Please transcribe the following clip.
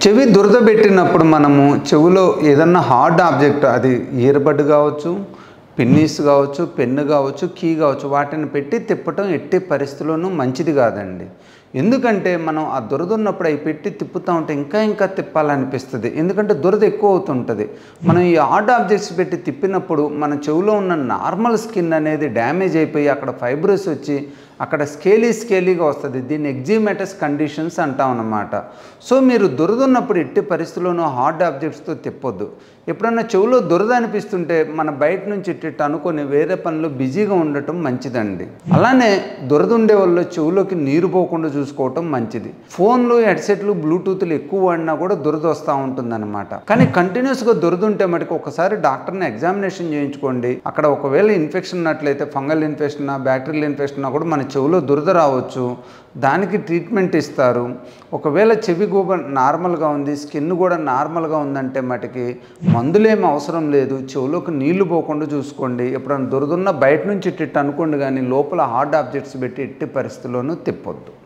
చెవి దురద పెట్టినప్పుడు మనము చెవిలో ఏదన్నా హార్డ్ ఆబ్జెక్ట్, అది ఇయర్బడ్ కావచ్చు, పిన్నీస్ కావచ్చు, పెన్ను కావచ్చు, కీ కావచ్చు, వాటిని పెట్టి తిప్పటం ఎట్టి పరిస్థితుల్లోనూ మంచిది కాదండి. ఎందుకంటే మనం ఆ దురద ఉన్నప్పుడు అవి పెట్టి తిప్పుతూ ఉంటే ఇంకా తిప్పాలనిపిస్తుంది. ఎందుకంటే దురద ఎక్కువ అవుతుంటుంది. మనం ఈ హార్డ్ ఆబ్జెక్ట్స్ పెట్టి తిప్పినప్పుడు మన చెవిలో ఉన్న నార్మల్ స్కిన్ అనేది డ్యామేజ్ అయిపోయి అక్కడ ఫైబ్రస్ వచ్చి అక్కడ స్కేలీగా వస్తుంది. దీన్ని ఎగ్జిమేటస్ కండిషన్స్ అంటాం అన్నమాట. సో మీరు దురద ఉన్నప్పుడు ఎట్టి పరిస్థితుల్లోనూ హార్డ్ ఆబ్జెక్ట్స్తో తిప్పొద్దు. ఎప్పుడన్నా చెవిలో దురద అనిపిస్తుంటే మన బయట నుంచి ఇట్టిట్టు అనుకొని వేరే పనిలో బిజీగా ఉండటం మంచిదండి. అలానే దురద ఉండే వాళ్ళు చెవిలోకి నీరు పోకుండా చూసుకోవటం మంచిది. ఫోన్లు, హెడ్సెట్లు, బ్లూటూత్లు ఎక్కువ వాడినా కూడా దురద వస్తూ ఉంటుందన్నమాట. కానీ కంటిన్యూస్గా దురద ఉంటే మటుకు ఒకసారి డాక్టర్ని ఎగ్జామినేషన్ చేయించుకోండి. అక్కడ ఒకవేళ ఇన్ఫెక్షన్ ఉన్నట్లయితే ఫంగల్ ఇన్ఫెక్షన్, బ్యాక్టీరియల్ ఇన్ఫెక్షన్ కూడా మన చెవిలో దురద రావచ్చు. దానికి ట్రీట్మెంట్ ఇస్తారు. ఒకవేళ చెవి గూబ నార్మల్గా ఉంది, స్కిన్ కూడా నార్మల్గా ఉందంటే మటుకి మందులేమి అవసరం లేదు. చెవిలోకి నీళ్లు పోకుండా చూసుకోండి. ఎప్పుడైనా దురదున్న బయట నుంచి ఇట్టిట్టు అనుకోండి, కానీ లోపల హార్డ్ ఆబ్జెక్ట్స్ పెట్టి ఎట్టి పరిస్థితుల్లోనూ తిప్పొద్దు.